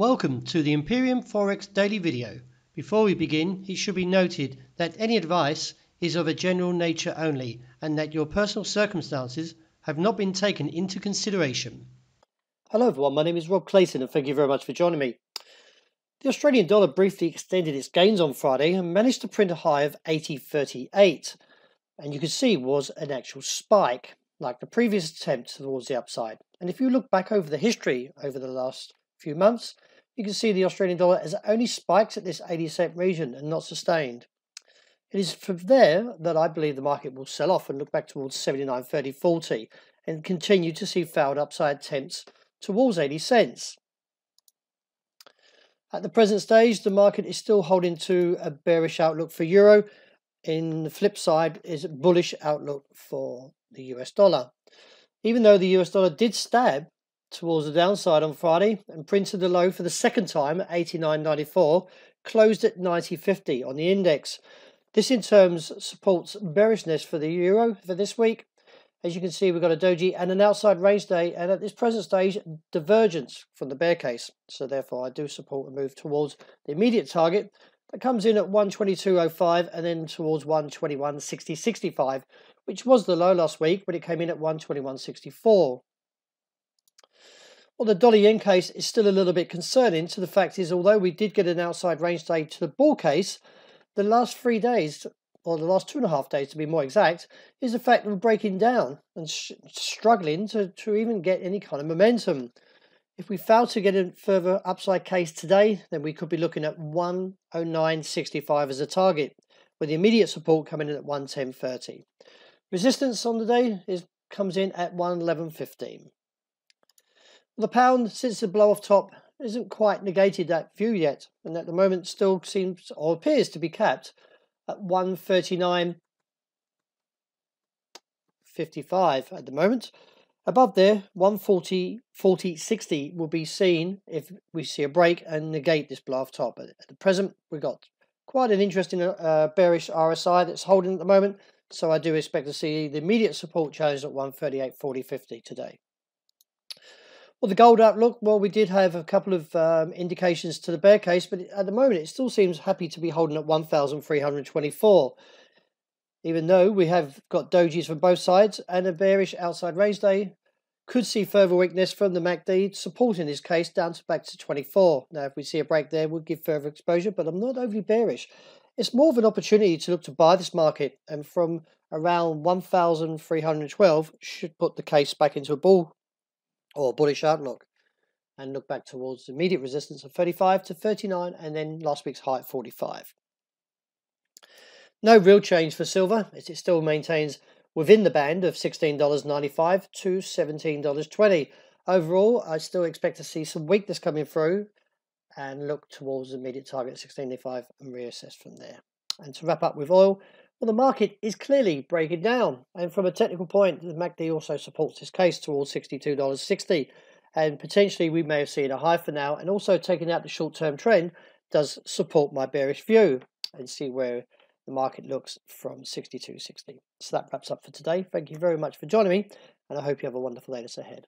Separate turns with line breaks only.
Welcome to the Imperium Forex daily video. Before we begin, it should be noted that any advice is of a general nature only and that your personal circumstances have not been taken into consideration.
Hello everyone, my name is Rob Clayton and thank you very much for joining me. The Australian dollar briefly extended its gains on Friday and managed to print a high of 80.38, and you can see was an actual spike like the previous attempt towards the upside. And if you look back over the history over the last few months, you can see the Australian dollar has only spiked at this 80-cent region and not sustained. It is from there that I believe the market will sell off and look back towards 79.30.40 and continue to see failed upside attempts towards 80 cents. At the present stage, the market is still holding to a bearish outlook for euro. In the flip side is a bullish outlook for the US dollar. Even though the US dollar did stab towards the downside on Friday and printed a low for the second time at 89.94, closed at 90.50 on the index. This in terms supports bearishness for the euro for this week. As you can see, we've got a doji and an outside range day, and at this present stage, divergence from the bear case. So therefore, I do support a move towards the immediate target that comes in at 122.05 and then towards 121.60.65, which was the low last week when it came in at 121.64. Well, the dollar yen case is still a little bit concerning. So the fact is, although we did get an outside range day to the bull case, the last 3 days, or the last 2.5 days to be more exact, is the fact of breaking down and struggling to even get any kind of momentum. If we fail to get a further upside case today, then we could be looking at 109.65 as a target, with the immediate support coming in at 110.30. Resistance on the day comes in at 111.15. The pound, since the blow off top, isn't quite negated that view yet, and at the moment still seems or appears to be capped at 139.55 at the moment. Above there, 140.40.60 will be seen if we see a break and negate this blow off top. But at the present, we've got quite an interesting bearish RSI that's holding at the moment, so I do expect to see the immediate support challenge at 138.40.50 today. Well, the gold outlook, well, we did have a couple of indications to the bear case, but at the moment it still seems happy to be holding at 1,324. Even though we have got dojis from both sides and a bearish outside range day, could see further weakness from the MACD supporting this case down to back to 24. Now, if we see a break there, we'll give further exposure, but I'm not overly bearish. It's more of an opportunity to look to buy this market, and from around 1,312 should put the case back into a bull or bullish outlook and look back towards the immediate resistance of 35 to 39 and then last week's high at 45. No real change for silver as it still maintains within the band of $16.95 to $17.20. Overall, I still expect to see some weakness coming through and look towards the immediate target at $16.85 and reassess from there. And to wrap up with oil, well, the market is clearly breaking down, and from a technical point, the MACD also supports this case towards $62.60, and potentially we may have seen a high for now, and also taking out the short-term trend does support my bearish view, and see where the market looks from 62.60. So that wraps up for today. Thank you very much for joining me, and I hope you have a wonderful day ahead.